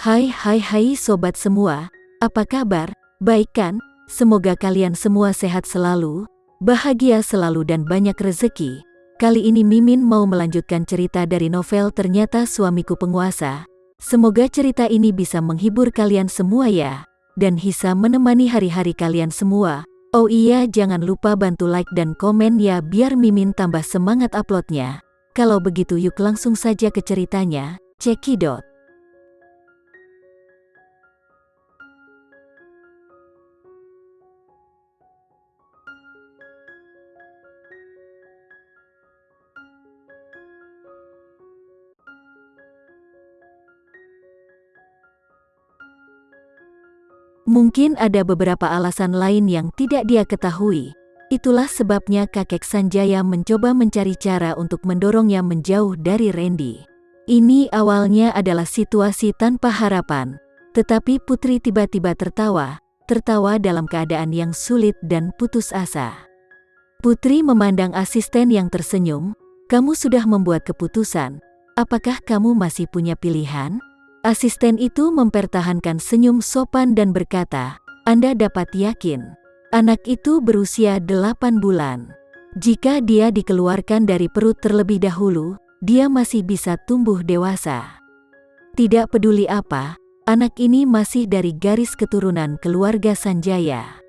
Hai sobat semua, apa kabar? Baik kan? Semoga kalian semua sehat selalu, bahagia selalu dan banyak rezeki. Kali ini Mimin mau melanjutkan cerita dari novel Ternyata Suamiku Penguasa. Semoga cerita ini bisa menghibur kalian semua ya, dan bisa menemani hari-hari kalian semua. Oh iya, jangan lupa bantu like dan komen ya biar Mimin tambah semangat uploadnya. Kalau begitu yuk langsung saja ke ceritanya, cekidot. Mungkin ada beberapa alasan lain yang tidak dia ketahui. Itulah sebabnya kakek Sanjaya mencoba mencari cara untuk mendorongnya menjauh dari Randy. Ini awalnya adalah situasi tanpa harapan. Tetapi Putri tiba-tiba tertawa dalam keadaan yang sulit dan putus asa. Putri memandang asisten yang tersenyum. "Kamu sudah membuat keputusan. Apakah kamu masih punya pilihan?" Asisten itu mempertahankan senyum sopan dan berkata, "Anda dapat yakin, anak itu berusia 8 bulan. Jika dia dikeluarkan dari perut terlebih dahulu, dia masih bisa tumbuh dewasa. Tidak peduli apa, anak ini masih dari garis keturunan keluarga Sanjaya.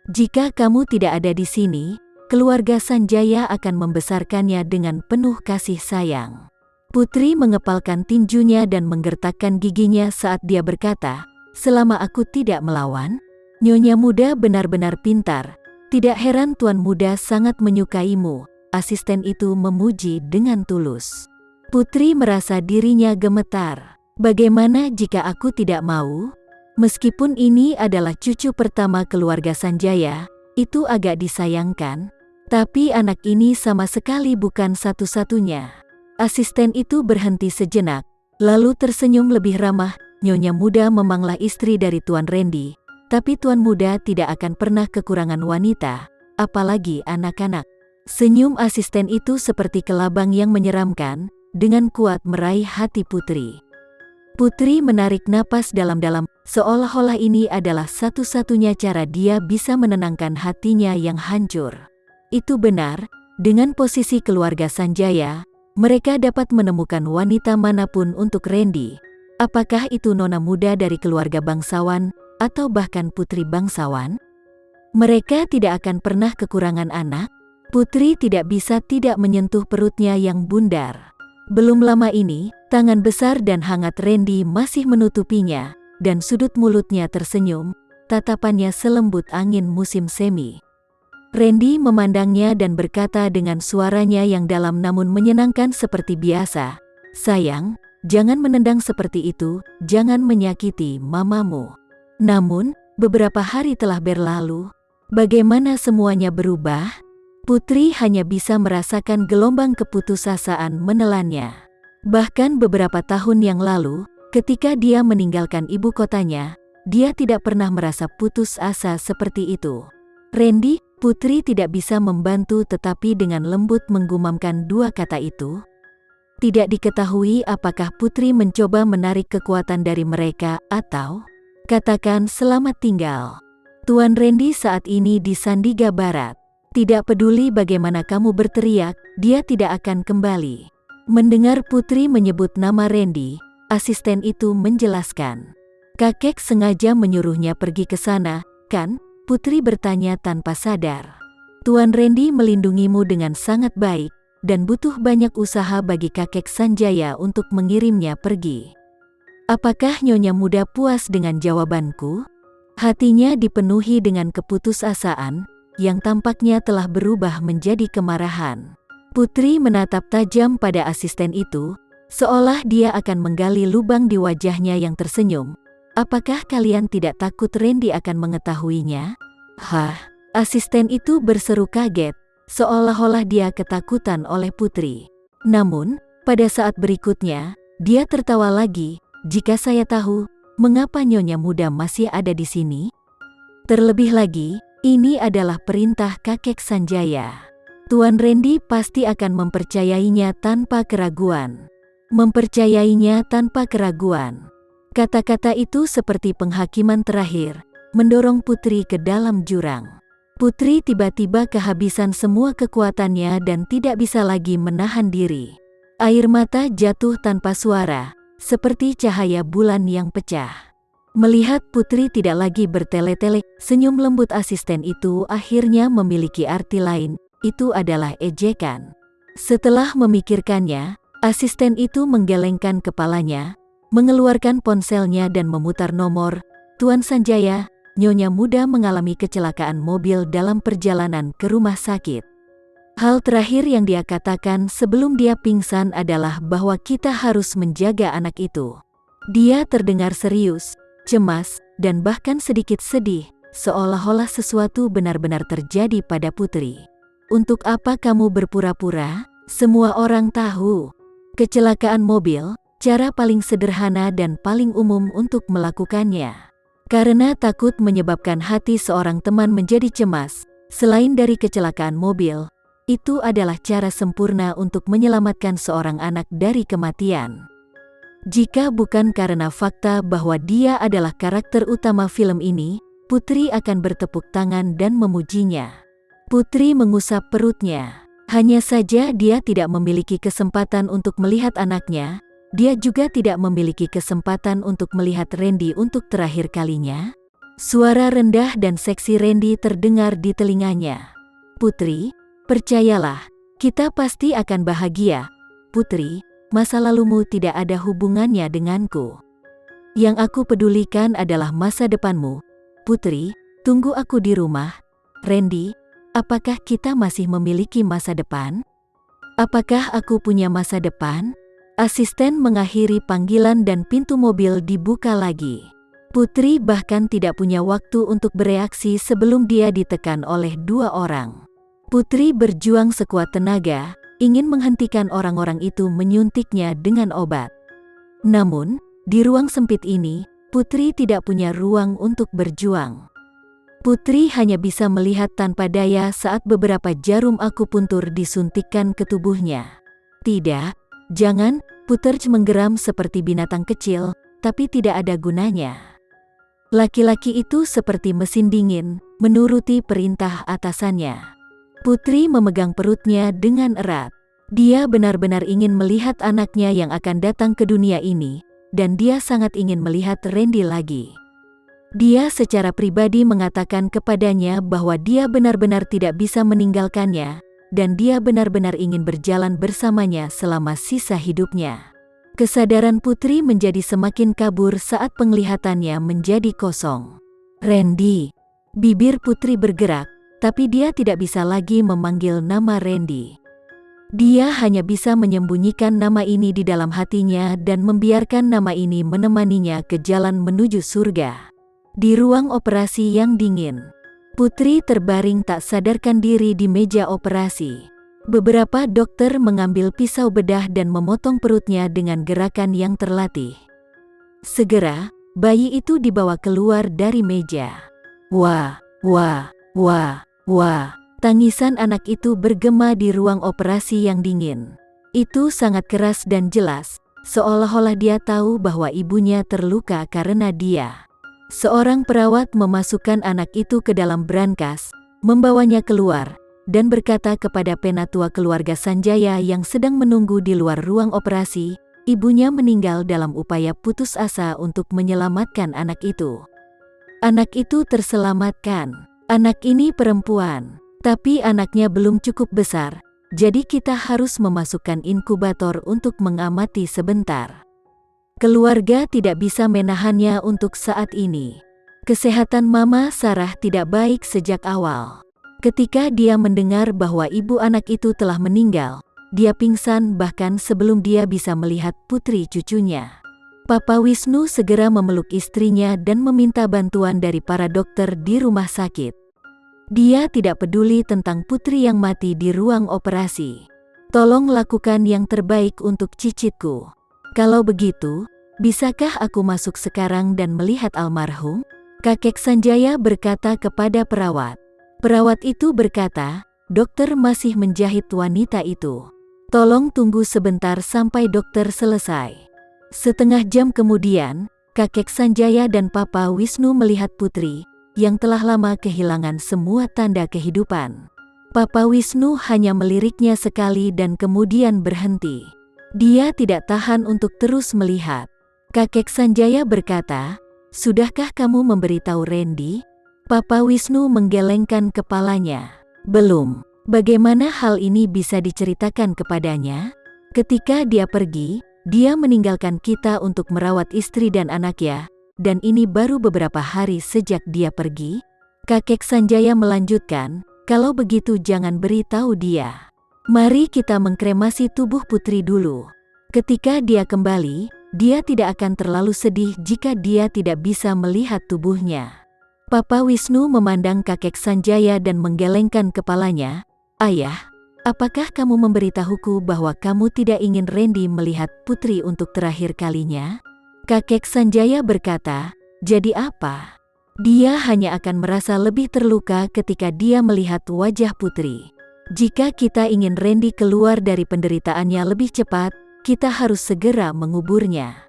Jika kamu tidak ada di sini, keluarga Sanjaya akan membesarkannya dengan penuh kasih sayang." Putri mengepalkan tinjunya dan menggertakkan giginya saat dia berkata, "Selama aku tidak melawan, Nyonya muda benar-benar pintar. Tidak heran Tuan muda sangat menyukaimu." Asisten itu memuji dengan tulus. Putri merasa dirinya gemetar. Bagaimana jika aku tidak mau? Meskipun ini adalah cucu pertama keluarga Sanjaya, itu agak disayangkan. Tapi anak ini sama sekali bukan satu-satunya. Asisten itu berhenti sejenak, lalu tersenyum lebih ramah. "Nyonya muda memanglah istri dari Tuan Randy, tapi Tuan muda tidak akan pernah kekurangan wanita, apalagi anak-anak." Senyum asisten itu seperti kelabang yang menyeramkan, dengan kuat meraih hati Putri. Putri menarik napas dalam-dalam, seolah-olah ini adalah satu-satunya cara dia bisa menenangkan hatinya yang hancur. Itu benar, dengan posisi keluarga Sanjaya, mereka dapat menemukan wanita manapun untuk Randy. Apakah itu nona muda dari keluarga bangsawan, atau bahkan putri bangsawan? Mereka tidak akan pernah kekurangan anak. Putri tidak bisa tidak menyentuh perutnya yang bundar. Belum lama ini, tangan besar dan hangat Randy masih menutupinya, dan sudut mulutnya tersenyum, tatapannya selembut angin musim semi. Randy memandangnya dan berkata dengan suaranya yang dalam namun menyenangkan seperti biasa, "Sayang, jangan menendang seperti itu, jangan menyakiti mamamu." Namun, beberapa hari telah berlalu. Bagaimana semuanya berubah? Putri hanya bisa merasakan gelombang keputusasaan menelannya. Bahkan beberapa tahun yang lalu, ketika dia meninggalkan ibu kotanya, dia tidak pernah merasa putus asa seperti itu. "Randy," Putri tidak bisa membantu tetapi dengan lembut menggumamkan dua kata itu. Tidak diketahui apakah Putri mencoba menarik kekuatan dari mereka atau katakan selamat tinggal. Tuan Randy saat ini di Sandiga Barat. Tidak peduli bagaimana kamu berteriak, dia tidak akan kembali. Mendengar Putri menyebut nama Randy, asisten itu menjelaskan. "Kakek sengaja menyuruhnya pergi ke sana, kan?" Putri bertanya tanpa sadar. "Tuan Randy melindungimu dengan sangat baik, dan butuh banyak usaha bagi kakek Sanjaya untuk mengirimnya pergi." "Apakah Nyonya muda puas dengan jawabanku?" Hatinya dipenuhi dengan keputusasaan, yang tampaknya telah berubah menjadi kemarahan. Putri menatap tajam pada asisten itu, seolah dia akan menggali lubang di wajahnya yang tersenyum. "Apakah kalian tidak takut Randy akan mengetahuinya?" "Hah?" Asisten itu berseru kaget, seolah-olah dia ketakutan oleh Putri. Namun, pada saat berikutnya, dia tertawa lagi. "Jika saya tahu, mengapa Nyonya muda masih ada di sini? Terlebih lagi, ini adalah perintah kakek Sanjaya. Tuan Randy pasti akan mempercayainya tanpa keraguan." Mempercayainya tanpa keraguan. Kata-kata itu seperti penghakiman terakhir, mendorong Putri ke dalam jurang. Putri tiba-tiba kehabisan semua kekuatannya dan tidak bisa lagi menahan diri. Air mata jatuh tanpa suara, seperti cahaya bulan yang pecah. Melihat Putri tidak lagi bertele-tele, senyum lembut asisten itu akhirnya memiliki arti lain, itu adalah ejekan. Setelah memikirkannya, asisten itu menggelengkan kepalanya, mengeluarkan ponselnya dan memutar nomor. "Tuan Sanjaya, Nyonya muda mengalami kecelakaan mobil dalam perjalanan ke rumah sakit." Hal terakhir yang dia katakan sebelum dia pingsan adalah bahwa kita harus menjaga anak itu. Dia terdengar serius, cemas, dan bahkan sedikit sedih, seolah-olah sesuatu benar-benar terjadi pada Putri. "Untuk apa kamu berpura-pura? Semua orang tahu. Kecelakaan mobil, cara paling sederhana dan paling umum untuk melakukannya. Karena takut menyebabkan hati seorang teman menjadi cemas, selain dari kecelakaan mobil, itu adalah cara sempurna untuk menyelamatkan seorang anak dari kematian. Jika bukan karena fakta bahwa dia adalah karakter utama film ini, Putri akan bertepuk tangan dan memujinya." Putri mengusap perutnya. Hanya saja dia tidak memiliki kesempatan untuk melihat anaknya. Dia juga tidak memiliki kesempatan untuk melihat Randy untuk terakhir kalinya. Suara rendah dan seksi Randy terdengar di telinganya. "Putri, percayalah, kita pasti akan bahagia. Putri, masa lalumu tidak ada hubungannya denganku. Yang aku pedulikan adalah masa depanmu. Putri, tunggu aku di rumah." "Randy, apakah kita masih memiliki masa depan? Apakah aku punya masa depan?" Asisten mengakhiri panggilan dan pintu mobil dibuka lagi. Putri bahkan tidak punya waktu untuk bereaksi sebelum dia ditekan oleh dua orang. Putri berjuang sekuat tenaga, ingin menghentikan orang-orang itu menyuntiknya dengan obat. Namun, di ruang sempit ini, Putri tidak punya ruang untuk berjuang. Putri hanya bisa melihat tanpa daya saat beberapa jarum akupuntur disuntikkan ke tubuhnya. "Tidak, jangan," Putri menggeram seperti binatang kecil, tapi tidak ada gunanya. Laki-laki itu seperti mesin dingin, menuruti perintah atasannya. Putri memegang perutnya dengan erat. Dia benar-benar ingin melihat anaknya yang akan datang ke dunia ini, dan dia sangat ingin melihat Randy lagi. Dia secara pribadi mengatakan kepadanya bahwa dia benar-benar tidak bisa meninggalkannya, dan dia benar-benar ingin berjalan bersamanya selama sisa hidupnya. Kesadaran Putri menjadi semakin kabur saat penglihatannya menjadi kosong. "Randy." Bibir Putri bergerak, tapi dia tidak bisa lagi memanggil nama Randy. Dia hanya bisa menyembunyikan nama ini di dalam hatinya dan membiarkan nama ini menemaninya ke jalan menuju surga. Di ruang operasi yang dingin, Putri terbaring tak sadarkan diri di meja operasi. Beberapa dokter mengambil pisau bedah dan memotong perutnya dengan gerakan yang terlatih. Segera, bayi itu dibawa keluar dari meja. "Wah, wah, wah, wah." Tangisan anak itu bergema di ruang operasi yang dingin. Itu sangat keras dan jelas, seolah-olah dia tahu bahwa ibunya terluka karena dia. Seorang perawat memasukkan anak itu ke dalam brankas, membawanya keluar, dan berkata kepada penatua keluarga Sanjaya yang sedang menunggu di luar ruang operasi, ibunya meninggal dalam upaya putus asa untuk menyelamatkan anak itu. Anak itu terselamatkan. Anak ini perempuan, tapi anaknya belum cukup besar, jadi kita harus memasukkan inkubator untuk mengamati sebentar. Keluarga tidak bisa menahannya untuk saat ini. Kesehatan Mama Sarah tidak baik sejak awal. Ketika dia mendengar bahwa ibu anak itu telah meninggal, dia pingsan bahkan sebelum dia bisa melihat putri cucunya. Papa Wisnu segera memeluk istrinya dan meminta bantuan dari para dokter di rumah sakit. Dia tidak peduli tentang putri yang mati di ruang operasi. "Tolong lakukan yang terbaik untuk cicitku. Kalau begitu, bisakah aku masuk sekarang dan melihat almarhum?" Kakek Sanjaya berkata kepada perawat. Perawat itu berkata, "Dokter masih menjahit wanita itu. Tolong tunggu sebentar sampai dokter selesai." Setengah jam kemudian, Kakek Sanjaya dan Papa Wisnu melihat putri yang telah lama kehilangan semua tanda kehidupan. Papa Wisnu hanya meliriknya sekali dan kemudian berhenti. Dia tidak tahan untuk terus melihat. Kakek Sanjaya berkata, "Sudahkah kamu memberitahu Randy?" Papa Wisnu menggelengkan kepalanya. "Belum. Bagaimana hal ini bisa diceritakan kepadanya? Ketika dia pergi, dia meninggalkan kita untuk merawat istri dan anaknya, dan ini baru beberapa hari sejak dia pergi." Kakek Sanjaya melanjutkan, "Kalau begitu jangan beritahu dia. Mari kita mengkremasi tubuh putri dulu. Ketika dia kembali, dia tidak akan terlalu sedih jika dia tidak bisa melihat tubuhnya." Papa Wisnu memandang kakek Sanjaya dan menggelengkan kepalanya. "Ayah, apakah kamu memberitahuku bahwa kamu tidak ingin Randy melihat putri untuk terakhir kalinya?" Kakek Sanjaya berkata, "Jadi apa? Dia hanya akan merasa lebih terluka ketika dia melihat wajah putri. Jika kita ingin Randy keluar dari penderitaannya lebih cepat, kita harus segera menguburnya."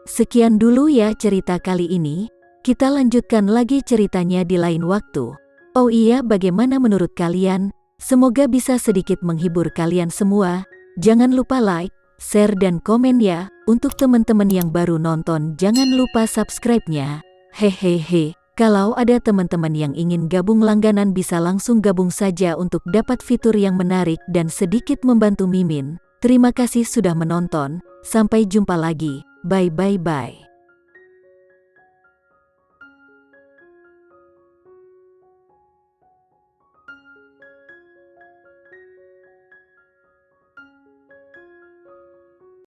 Sekian dulu ya cerita kali ini, kita lanjutkan lagi ceritanya di lain waktu. Oh iya, bagaimana menurut kalian? Semoga bisa sedikit menghibur kalian semua. Jangan lupa like, share dan komen ya. Untuk teman-teman yang baru nonton jangan lupa subscribe-nya. Hehehe. Kalau ada teman-teman yang ingin gabung langganan bisa langsung gabung saja untuk dapat fitur yang menarik dan sedikit membantu Mimin. Terima kasih sudah menonton. Sampai jumpa lagi. Bye bye bye.